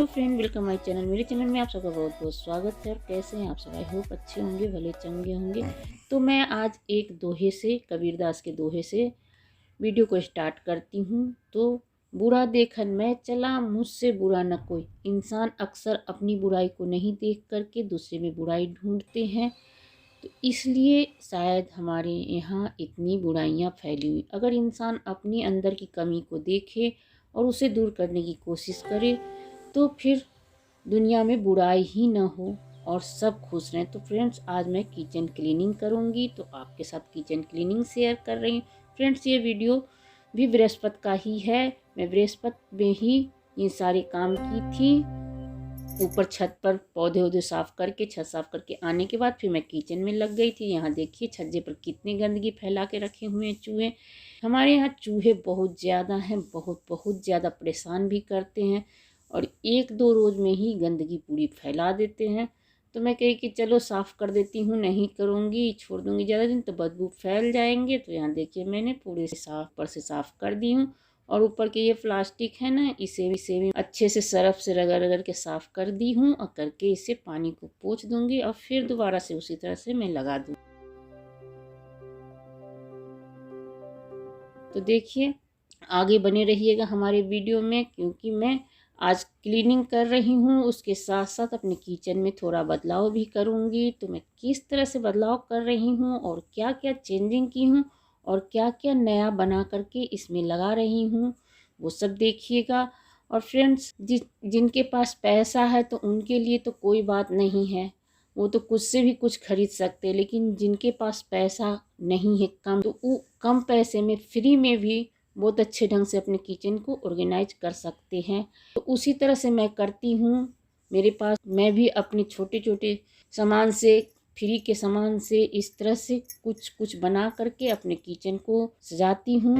Hello friend, welcome my channel. मेरे channel में आप सबका बहुत बहुत स्वागत है। और कैसे हैं आप सब? आई होप अच्छे होंगे, भले चंगे होंगे। तो मैं आज एक दोहे से, कबीरदास के दोहे से वीडियो को स्टार्ट करती हूँ। तो बुरा देखन मैं चला, मुझसे बुरा न कोई। इंसान अक्सर अपनी बुराई को नहीं देख करके दूसरे में बुराई ढूंढते हैं, तो इसलिए शायद हमारे यहाँ इतनी बुराइयाँ फैली हुई। अगर इंसान अपनी अंदर की कमी को देखे और उसे दूर करने की कोशिश करे तो फिर दुनिया में बुराई ही ना हो और सब खुश रहें। तो फ्रेंड्स, आज मैं किचन क्लीनिंग करूँगी, तो आपके साथ किचन क्लीनिंग शेयर कर रही हूँ। फ्रेंड्स, ये वीडियो भी बृहस्पति का ही है। मैं बृहस्पति में ही ये सारे काम की थी। ऊपर छत पर पौधे वौधे साफ करके, छत साफ करके आने के बाद फिर मैं किचन में लग गई थी। यहाँ देखिए छज्जे पर कितनी गंदगी फैला के रखे हुए हैं चूहे। हमारे यहाँ चूहे बहुत ज़्यादा हैं, बहुत बहुत ज़्यादा परेशान भी करते हैं और एक दो रोज़ में ही गंदगी पूरी फैला देते हैं। तो मैं कही कि चलो साफ़ कर देती हूँ, नहीं करूँगी, छोड़ दूँगी ज़्यादा दिन तो बदबू फैल जाएंगे। तो यहाँ देखिए मैंने पूरे साफ पर से साफ़ कर दी हूँ और ऊपर के ये प्लास्टिक है ना, इसे भी अच्छे से सरफ से रगड़ रगड़ के साफ़ कर दी हूँ और करके इसे पानी को पोंछ दूँगी और फिर दोबारा से उसी तरह से मैं लगा दूँ। तो देखिए आगे बने रहिएगा हमारे वीडियो में, क्योंकि मैं आज क्लीनिंग कर रही हूँ, उसके साथ साथ अपने किचन में थोड़ा बदलाव भी करूँगी। तो मैं किस तरह से बदलाव कर रही हूँ और क्या क्या चेंजिंग की हूँ और क्या क्या नया बना करके इसमें लगा रही हूँ, वो सब देखिएगा। और फ्रेंड्स, जिनके पास पैसा है तो उनके लिए तो कोई बात नहीं है, वो तो कुछ से भी कुछ खरीद सकते हैं। लेकिन जिनके पास पैसा नहीं है, कम, तो वो कम पैसे में फ्री में भी बहुत अच्छे ढंग से अपने किचन को ऑर्गेनाइज कर सकते हैं। तो उसी तरह से मैं करती हूँ। मेरे पास, मैं भी अपने छोटे छोटे सामान से, फ्री के सामान से इस तरह से कुछ कुछ बना करके अपने किचन को सजाती हूँ।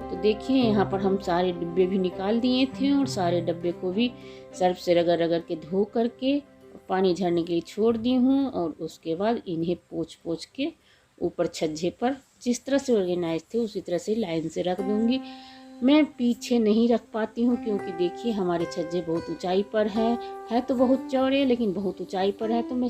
तो देखिए यहाँ पर हम सारे डिब्बे भी निकाल दिए थे और सारे डब्बे को भी सर्फ से रगड़ रगड़ के धो करके पानी झड़ने के लिए छोड़ दी हूँ। और उसके बाद इन्हें पोंछ पोंछ के ऊपर छज्जे पर जिस तरह से ऑर्गेनाइज थे उसी तरह से लाइन से रख दूँगी। मैं पीछे नहीं रख पाती हूँ, क्योंकि देखिए हमारे छज्जे बहुत ऊंचाई पर है तो बहुत चौड़े, लेकिन बहुत ऊंचाई पर है। तो मैं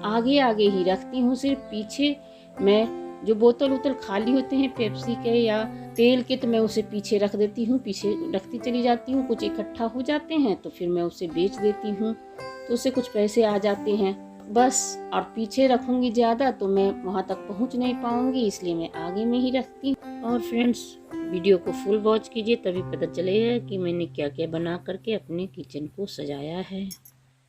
आगे आगे ही रखती हूँ, सिर्फ पीछे मैं जो बोतल उतल खाली होते हैं पेप्सी के या तेल के, तो मैं उसे पीछे रख देती हूँ, पीछे रखती चली जाती हूँ। कुछ इकट्ठा हो जाते हैं तो फिर मैं उसे बेच देती हूँ, तो उससे कुछ पैसे आ जाते हैं बस। और पीछे रखूँगी ज़्यादा तो मैं वहाँ तक पहुँच नहीं पाऊँगी, इसलिए मैं आगे में ही रखती हूँ। और फ्रेंड्स, वीडियो को फुल वॉच कीजिए, तभी पता चलेगा कि मैंने क्या क्या बना करके अपने किचन को सजाया है।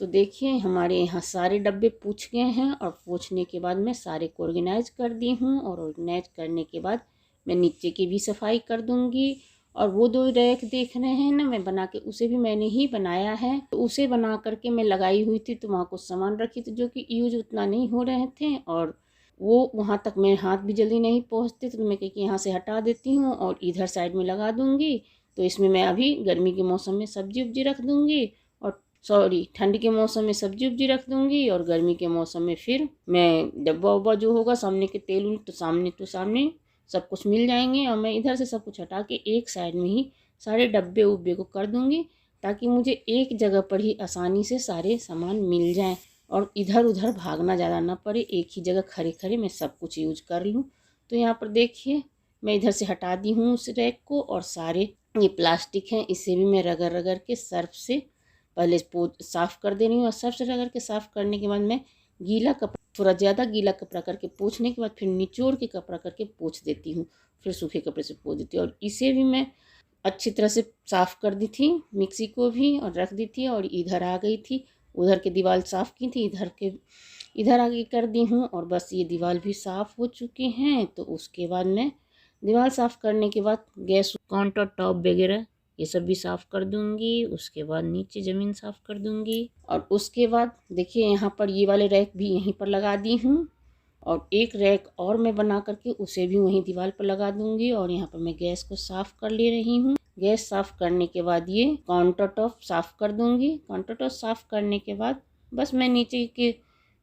तो देखिए हमारे यहाँ सारे डब्बे पूछ गए हैं और पूछने के बाद मैं सारे को ऑर्गेनाइज कर दी हूँ। और ऑर्गेनाइज करने के बाद मैं नीचे की भी सफाई कर दूँगी। और वो दो रैक देख रहे हैं ना, मैं बना के, उसे भी मैंने ही बनाया है। तो उसे बना करके मैं लगाई हुई थी, तो वहाँ कुछ सामान रखी थी जो कि यूज उतना नहीं हो रहे थे और वो वहाँ तक मेरे हाथ भी जल्दी नहीं पहुँचते, तो मैं कहीं यहाँ से हटा देती हूँ और इधर साइड में लगा दूँगी। तो इसमें मैं अभी गर्मी के मौसम में सब्जी उब्जी रख दूँगी और ठंड के मौसम में सब्जी उब्जी रख दूँगी और गर्मी के मौसम में फिर मैं डब्बा उब्बा जो होगा सामने के तेल उल, तो सामने सब कुछ मिल जाएंगे। और मैं इधर से सब कुछ हटा के एक साइड में ही सारे डब्बे उब्बे को कर दूँगी, ताकि मुझे एक जगह पर ही आसानी से सारे सामान मिल जाएं और इधर उधर भागना ज़्यादा ना पड़े, एक ही जगह खड़े खड़े मैं सब कुछ यूज कर लूँ। तो यहाँ पर देखिए मैं इधर से हटा दी हूँ उस रैक को, और सारे ये प्लास्टिक हैं इसे भी मैं रगड़ रगड़ के सर्फ से पहले साफ़ कर दे रही हूँ। और सर्फ से रगड़ के साफ़ करने के बाद मैं गीला कपड़ा, थोड़ा ज़्यादा गीला कपड़ा करके पोंछने के बाद फिर निचोड़ के कपड़ा करके पोंछ देती हूँ, फिर सूखे कपड़े से पोंछ देती हूँ। और इसे भी मैं अच्छी तरह से साफ़ कर दी थी, मिक्सी को भी, और रख दी थी। और इधर आ गई थी, उधर की दीवार साफ़ की थी, इधर आगे कर दी हूँ। और बस ये दीवार भी साफ़ हो चुके हैं। तो उसके बाद मैं दीवार साफ़ करने के बाद गैस काउंटर टॉप वगैरह ये सब भी साफ़ कर दूँगी। उसके बाद नीचे ज़मीन साफ़ कर दूँगी। और उसके बाद देखिए यहाँ पर ये वाले रैक भी यहीं पर लगा दी हूँ, और एक रैक और मैं बना करके उसे भी वहीं दीवार पर लगा दूँगी। और यहाँ पर मैं गैस को साफ़ कर ले रही हूँ। गैस साफ़ करने के बाद ये काउंटर टॉप साफ़ कर दूँगी। काउंटर टॉप साफ़ करने के बाद बस मैं नीचे के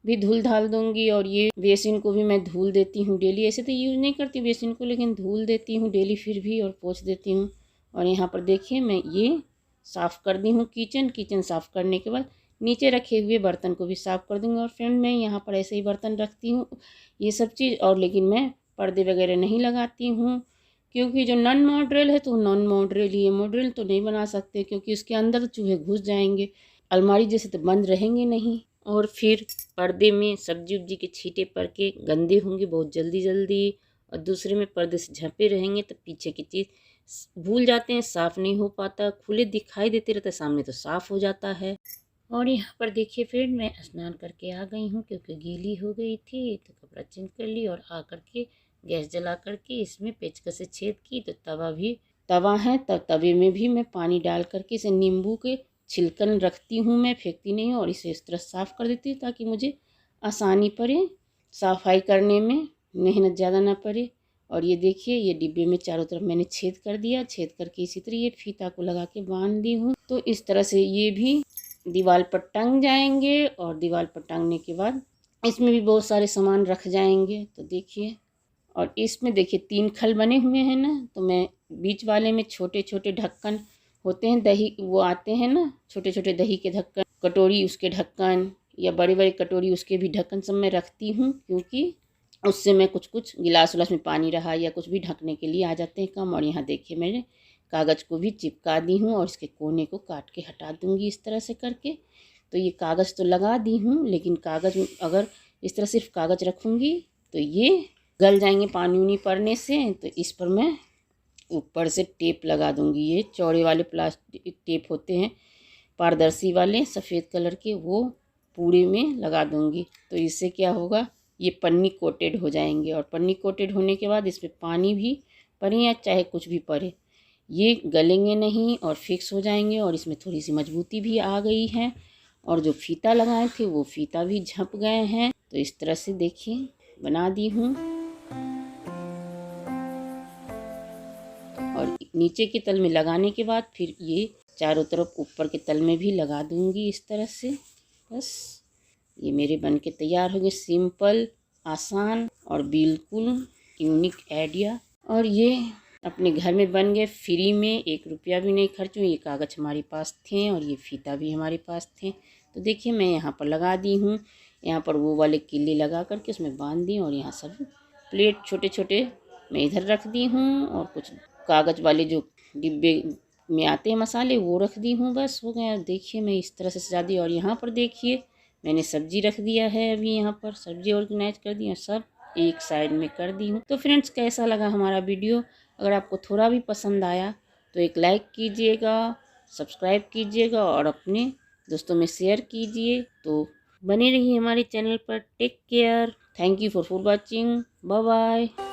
भी धुल धाल दूँगी। और ये बेसिन को भी मैं धुल देती हूँ डेली। ऐसे तो यूज़ नहीं करती बेसिन को, लेकिन धुल देती हूँ डेली फिर भी, और पोंछ देती हूँ। और यहाँ पर देखिए मैं ये साफ़ कर दी हूँ किचन साफ़ करने के बाद नीचे रखे हुए बर्तन को भी साफ़ कर दूँगी। और फ्रेंड मैं यहाँ पर ऐसे ही बर्तन रखती हूँ ये सब चीज़, और लेकिन मैं पर्दे वगैरह नहीं लगाती हूँ, क्योंकि जो नॉन मॉड्रेल है तो नॉन मॉड्रेल ही है, मॉड्रेल तो नहीं बना सकते क्योंकि उसके अंदर चूहे घुस जाएंगे, अलमारी जैसे तो बंद रहेंगे नहीं। और फिर पर्दे में सब्जी उब्जी के छींटे पड़ के गंदे होंगे बहुत जल्दी, और दूसरे में पर्दे से झपे रहेंगे तो पीछे की चीज़ भूल जाते हैं, साफ़ नहीं हो पाता, खुले दिखाई देते रहते, सामने तो साफ़ हो जाता है। और यहाँ पर देखिए फ्रेंड मैं स्नान करके आ गई हूँ क्योंकि गीली हो गई थी, तो कपड़ा चेंज कर ली और आ करके गैस जला करके इसमें पेचकस से छेद की, तो तवा है, तब तवे में भी मैं पानी डाल करके इसे नींबू के छिलकन रखती हूँ, मैं फेंकती नहीं हूँ, और इसे इस तरह साफ़ कर देती हूँ ताकि मुझे आसानी पड़े सफाई करने में, मेहनत ज़्यादा ना पड़े। और ये देखिए ये डिब्बे में चारों तरफ मैंने छेद कर दिया, छेद करके इसी तरह ये फीता को लगा के बांध दी हूँ, तो इस तरह से ये भी दीवार पर टंग जाएंगे। और दीवार पर टंगने के बाद इसमें भी बहुत सारे सामान रख जाएंगे, तो देखिए। और इसमें देखिए 3 खल बने हुए हैं ना, तो मैं बीच वाले में छोटे छोटे ढक्कन होते हैं, दही वो आते हैं ना छोटे छोटे दही के ढक्कन, कटोरी उसके ढक्कन, या बड़े बड़े कटोरी उसके भी ढक्कन सब मैं रखती हूँ, क्योंकि उससे मैं कुछ गिलास उलास में पानी रहा या कुछ भी ढकने के लिए आ जाते हैं कम। और यहाँ देखिए मैंने कागज़ को भी चिपका दी हूँ और इसके कोने को काट के हटा दूँगी इस तरह से करके। तो ये कागज़ तो लगा दी हूँ, लेकिन कागज़ अगर इस तरह सिर्फ कागज़ रखूँगी तो ये गल जाएंगे पानी उनी पड़ने से, तो इस पर मैं ऊपर से टेप लगा दूँगी। ये चौड़े वाले प्लास्टिक टेप होते हैं पारदर्शी वाले सफ़ेद कलर के, वो पूरे में लगा दूँगी। तो इससे क्या होगा, ये पन्नी कोटेड हो जाएंगे, और पन्नी कोटेड होने के बाद इसमें पानी भी पड़े या चाहे कुछ भी पड़े ये गलेंगे नहीं और फिक्स हो जाएंगे। और इसमें थोड़ी सी मजबूती भी आ गई है, और जो फीता लगाए थे वो फीता भी झप गए हैं। तो इस तरह से देखिए बना दी हूँ। और नीचे के तल में लगाने के बाद फिर ये चारों तरफ ऊपर के तल में भी लगा दूँगी इस तरह से। बस ये मेरे बन के तैयार हो गए, सिंपल, आसान और बिल्कुल यूनिक आइडिया। और ये अपने घर में बन गए फ्री में, 1 रुपया भी नहीं खर्च हुई। ये कागज़ हमारे पास थे और ये फीता भी हमारे पास थे। तो देखिए मैं यहाँ पर लगा दी हूँ, यहाँ पर वो वाले किले लगा करके उसमें बांध दी, और यहाँ सब प्लेट छोटे छोटे मैं इधर रख दी हूँ, और कुछ कागज़ वाले जो डिब्बे में आते हैं मसाले वो रख दी हूँ। बस हो गया। देखिए मैं इस तरह से सजा दी। और यहाँ पर देखिए मैंने सब्जी रख दिया है, अभी यहाँ पर सब्जी ऑर्गेनाइज कर दी और सब एक साइड में कर दी हूँ। तो फ्रेंड्स कैसा लगा हमारा वीडियो? अगर आपको थोड़ा भी पसंद आया तो एक लाइक कीजिएगा, सब्सक्राइब कीजिएगा और अपने दोस्तों में शेयर कीजिए। तो बने रहिए हमारे चैनल पर। Take care, thank you for watching, bye bye.